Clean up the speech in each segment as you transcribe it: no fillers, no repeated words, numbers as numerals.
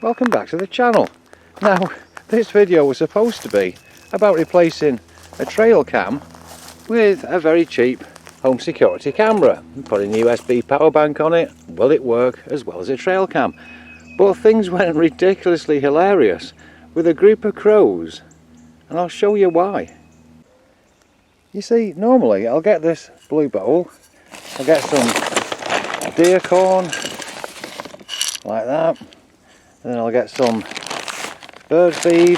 Welcome back to the channel. Now, this video was supposed to be about replacing a trail cam with a very cheap home security camera. Putting a USB power bank on it, will it work as well as a trail cam? But things went ridiculously hilarious with a group of crows, and I'll show you why. You see, normally I'll get this blue bowl, I'll get some deer corn like that, and then I'll get some bird feed,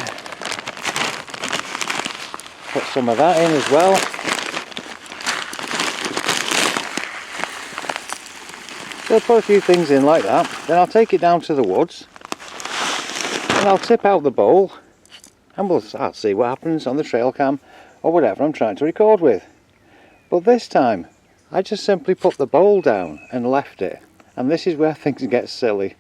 put some of that in as well. So I'll put a few things in like that, then I'll take it down to the woods and I'll tip out the bowl and I'll see what happens on the trail cam or whatever I'm trying to record with. But this time I just simply put the bowl down and left it, and this is where things get silly.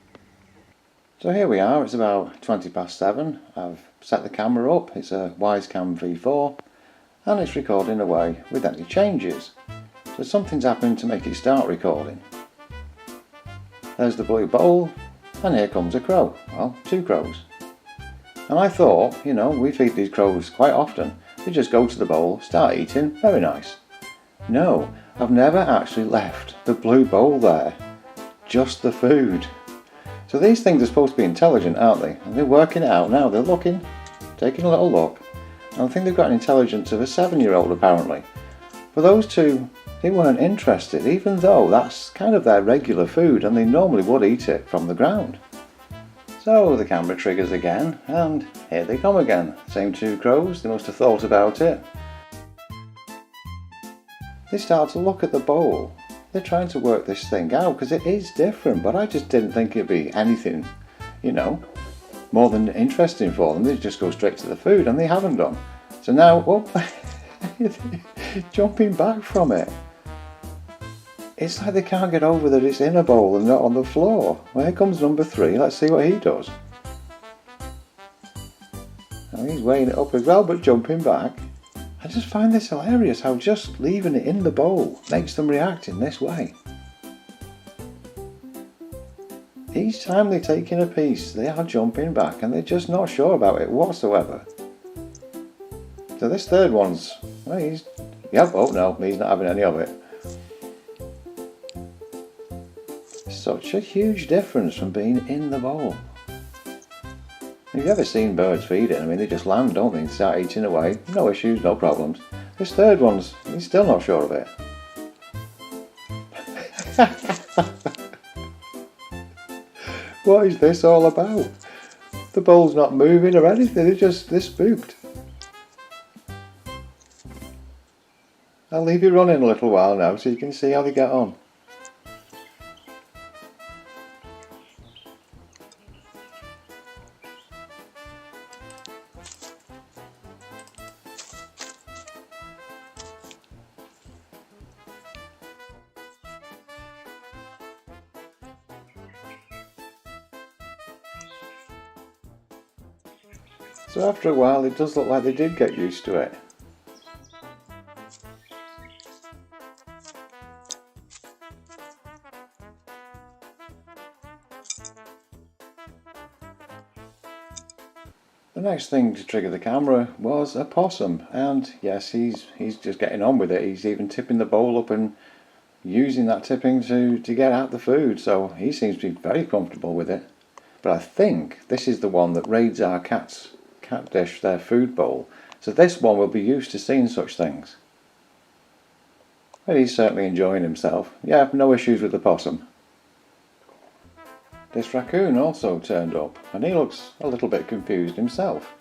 So here we are, it's about 7:20. I've set the camera up, it's a Wisecam V4 and it's recording away with any changes. So something's happened to make it start recording. There's the blue bowl and here comes a crow, well, two crows. And I thought, you know, we feed these crows quite often, they just go to the bowl, start eating, very nice. No, I've never actually left the blue bowl there, just the food. So these things are supposed to be intelligent, aren't they? And they're working it out now, they're looking, taking a little look. And I think they've got an intelligence of a 7-year-old apparently. But those two, they weren't interested, even though that's kind of their regular food and they normally would eat it from the ground. So the camera triggers again, and here they come again. Same two crows, they must have thought about it. They start to look at the bowl. They're trying to work this thing out because it is different, but I just didn't think it'd be anything, you know, more than interesting for them. They just go straight to the food and they haven't done. So now, jumping back from it. It's like they can't get over that it's in a bowl and not on the floor. Well, here comes number 3, let's see what he does. Now he's weighing it up as well, but jumping back. I just find this hilarious how just leaving it in the bowl makes them react in this way. Each time they take in a piece, they are jumping back and they're just not sure about it whatsoever. So this third one's, well, oh no, he's not having any of it. Such a huge difference from being in the bowl. Have you ever seen birds feeding? I mean, they just land, don't they, and start eating away. No issues, no problems. This third one's, he's still not sure of it. What is this all about? The bowl's not moving or anything, they're spooked. I'll leave you running a little while now so you can see how they get on. So after a while it does look like they did get used to it. The next thing to trigger the camera was a possum, and yes, he's just getting on with it. He's even tipping the bowl up and using that tipping to get out the food, so he seems to be very comfortable with it. But I think this is the one that raids our cat dish, their food bowl, so this one will be used to seeing such things. But he's certainly enjoying himself. Yeah, no issues with the possum. This raccoon also turned up and he looks a little bit confused himself.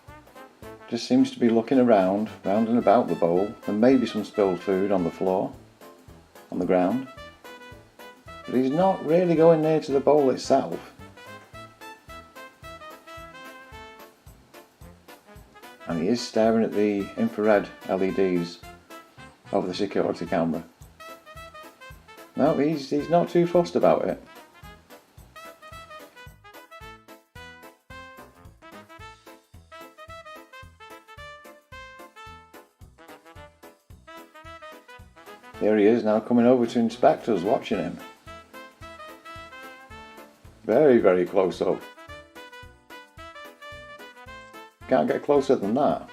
Just seems to be looking round and about the bowl, and maybe some spilled food on the floor, on the ground. But he's not really going near to the bowl itself. And he is staring at the infrared LEDs over the security camera. No, he's not too fussed about it. Here he is now coming over to inspect us, watching him. Very, very close up. can't get closer than that.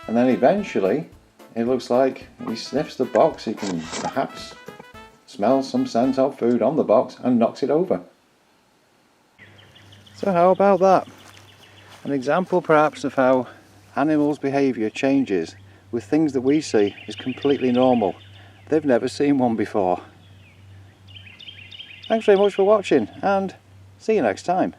And then eventually it looks like he sniffs the box. He can perhaps smell some scent of food on the box and knocks it over. So how about that? An example perhaps of how animals' behaviour changes with things that we see is completely normal. They've never seen one before. Thanks very much for watching and see you next time.